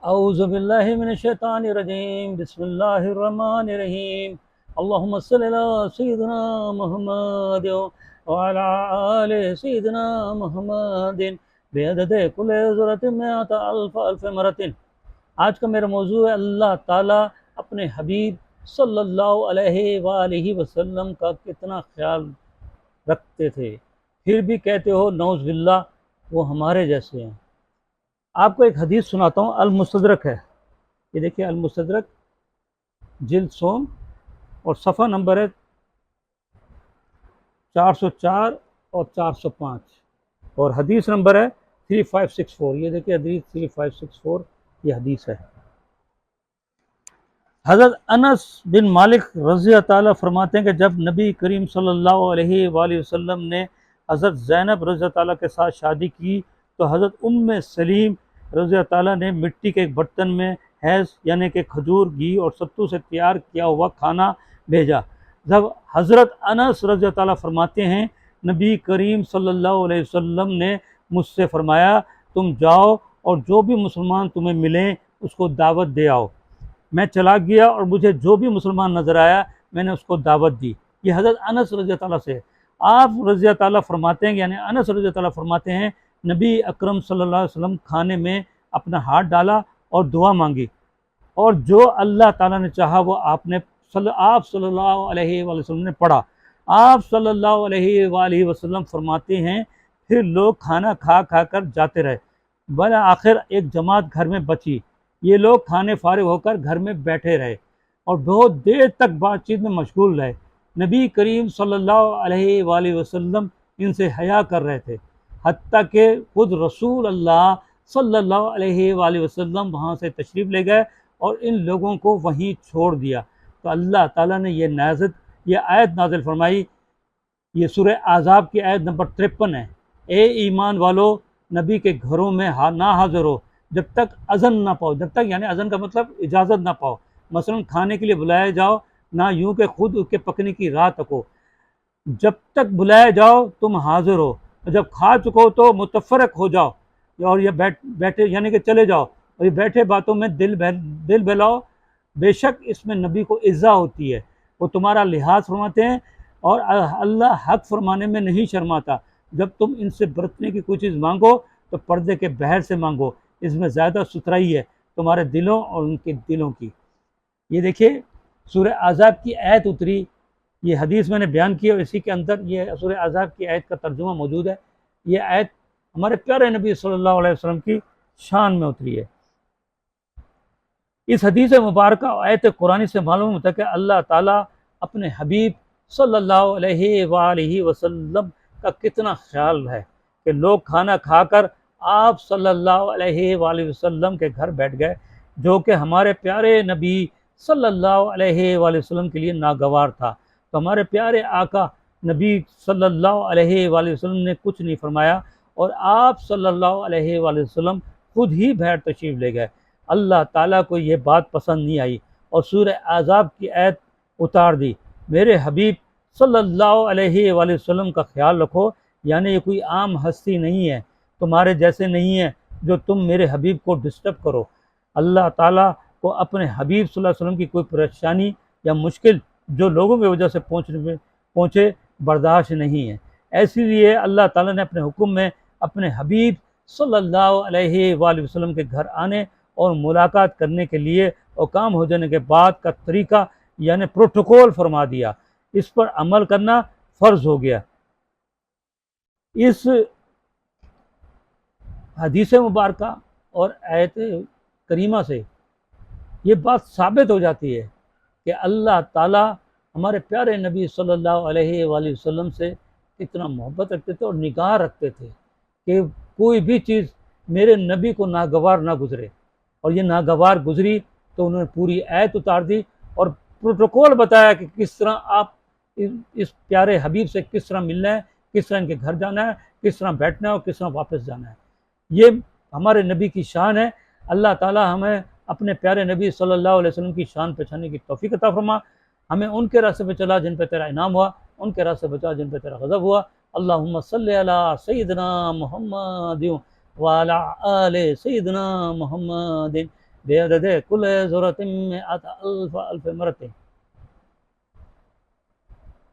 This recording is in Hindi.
औज़ु बिल्लाहि मिनश्शैतानिर रजीम बिस्मिल्लाहिर रहमानिर रहीम अल्लाहुम्मा सल्लि अला सय्यिदिना मुहम्मद व अला आलि सय्यिदिना मुहम्मदिन बिअददि कुल्लि ज़ुरतिन मिअत अल्फ अल्फ मरतिन। आज का मेरा मौजू है अल्लाह ताला अपने हबीब सल्लल्लाहु अलैहि वसल्लम का कितना ख्याल रखते थे, फिर भी कहते हो नौज़ बिल्लाह वो हमारे जैसे हैं। आपको एक हदीस सुनाता हूँ, अल मुस्तदरक है, ये देखिए अल मुस्तदरक जिल्द सोम और सफ़ा नंबर है 404 और 405 और हदीस नंबर है 3564। ये देखिए हदीस 3564, ये हदीस है। हज़रत अनस बिन मालिक रज़ी अल्लाह ताला फरमाते हैं कि जब नबी करीम सल्लल्लाहु अलैहि वसल्लम ने हज़रत ज़ैनब रज़ी अल्लाह ताला के साथ शादी की तो हज़रत उम्मे सलीम रज़ी अल्लाह ताला ने मिट्टी के एक बर्तन में हैज़ यानी कि खजूर, घी और सत्तू से तैयार किया हुआ खाना भेजा। जब हज़रत अनस रज़ी अल्लाह ताला फरमाते हैं नबी करीम सल्लल्लाहु अलैहि वसल्लम ने मुझसे फरमाया तुम जाओ और जो भी मुसलमान तुम्हें मिलें उसको दावत दे आओ। मैं चला गया और मुझे जो भी मुसलमान नज़र आया मैंने उसको दावत दी। ये हज़रत अनस रज़ी ताला से आप रज़ी ताला फरमाते हैं, यानी अनस रज़ी ताला फरमाते हैं नबी अकरम सल्लल्लाहु अलैहि वसल्लम खाने में अपना हाथ डाला और दुआ मांगी और जो अल्लाह ताला ने चाहा वो आप सल्लल्लाहु अलैहि वसल्लम ने पढ़ा। आप सल्लल्लाहु अलैहि वसल्लम फरमाते हैं फिर लोग खाना खा खा कर जाते रहे, बल आखिर एक जमात घर में बची। ये लोग खाने फारिग होकर घर में बैठे रहे और बहुत देर तक बातचीत में मशगूल रहे। नबी करीम सल्लल्लाहु अलैहि वसल्लम इनसे हया कर रहे थे, हत्ता कि खुद रसूल अल्लाह सल्लल्लाहु अलैहि वसल्लम वहाँ से तशरीफ़ ले गए और इन लोगों को वहीं छोड़ दिया। तो अल्लाह ताला ने ये आयत नाज़िल फरमाई। ये सूरह आज़ाब की आयत नंबर 53 है। ए ईमान वालो, नबी के घरों में ना हाज़िर हो जब तक अज़न ना पाओ। जब तक यानी अज़न का मतलब इजाज़त ना पाओ। मसलन खाने के लिए बुलाया जाओ, ना यूं के खुद उसके पकने की राह तको। जब तक बुलाया जाओ तुम हाजिर हो, जब खा चुको तो मुतफ़रक हो जाओ और ये बैठे यानी कि चले जाओ और ये बैठे बातों में दिल बहलाओ। बेशक इसमें नबी को इज़्ज़ा होती है, वो तुम्हारा लिहाज फरमाते हैं और अल्लाह हक फरमाने में नहीं शर्माता। जब तुम इनसे बरतने की कोई चीज़ मांगो तो पर्दे के बहर से मांगो, इसमें ज़्यादा सुथराई है तुम्हारे दिलों और उनके दिलों की। ये देखिए सूरह आज़ाब की आयत उतरी, ये हदीस मैंने बयान की और इसी के अंदर ये सूरह आज़ाब की आयत का तर्जुमा मौजूद है। ये आयत हमारे प्यारे नबी सल्लल्लाहु अलैहि वसल्लम की शान में उतरी है। इस हदीस मुबारक आयत कुरानी से मालूम होता है कि अल्लाह ताला अपने हबीब सल्लल्लाहु अलैहि वसल्लम का कितना ख्याल है कि लोग खाना खाकर आप सल्लल्लाहु अलैहि वसल्लम के घर बैठ गए, जो कि हमारे प्यारे नबी सल्लल्लाहु अलैहि वसल्लम के लिए नागवार था। तो हमारे प्यारे आका नबी सल्लल्लाहु अलैहि वसल्लम ने कुछ नहीं फरमाया और आप सल्लल्लाहु अलैहि वसल्लम खुद ही बाहर तशरीफ़ ले गए। अल्लाह ताला को ये बात पसंद नहीं आई और सूरह आज़ाब की आयत उतार दी। मेरे हबीब सल्लल्लाहु अलैहि वसल्लम का ख्याल रखो, यानी ये कोई आम हस्ती नहीं है, तुम्हारे जैसे नहीं है जो तुम मेरे हबीब को डिस्टर्ब करो। अल्लाह ताला को अपने हबीब सल्लल्लाहु अलैहि वसल्लम की कोई परेशानी या मुश्किल जो लोगों की वजह से पहुँचे बर्दाश्त नहीं है। इसीलिए अल्लाह ताला ने अपने हुक्म में अपने हबीब सल्लल्लाहु अलैहि वसल्लम के घर आने और मुलाकात करने के लिए और काम हो जाने के बाद का तरीका यानी प्रोटोकॉल फरमा दिया। इस पर अमल करना फ़र्ज हो गया। इस हदीस मुबारक और आयत करीमा से ये बात साबित हो जाती है कि अल्लाह ताला हमारे प्यारे नबी सल्लल्लाहु अलैहि वसल्लम से कितना मोहब्बत रखते थे और निगाह रखते थे कि कोई भी चीज़ मेरे नबी को नागवार ना गुजरे। और ये नागवार गुजरी तो उन्होंने पूरी आयत उतार दी और प्रोटोकॉल बताया कि किस तरह आप इस प्यारे हबीब से किस तरह मिलना है, किस तरह इनके घर जाना है, किस तरह बैठना है और किस तरह वापस जाना है। ये हमारे नबी की शान है। अल्लाह ताला हमें अपने प्यारे नबी सल्लल्लाहु अलैहि वसल्लम की शान पहचानने की तौफीक अता फरमा। हमें उनके रास्ते पे चला जिन पे तेरा इनाम हुआ, उनके रास्ते बचा जिन पे तेरा गज़ब हुआ। अल्लाहुम्मा सल्लि अला सय्यिदिना मुहम्मद व अला आलि सय्यिदिना मुहम्मद बेअदद कुल ज़ुरतिन में अल्फ अल्फ मरते।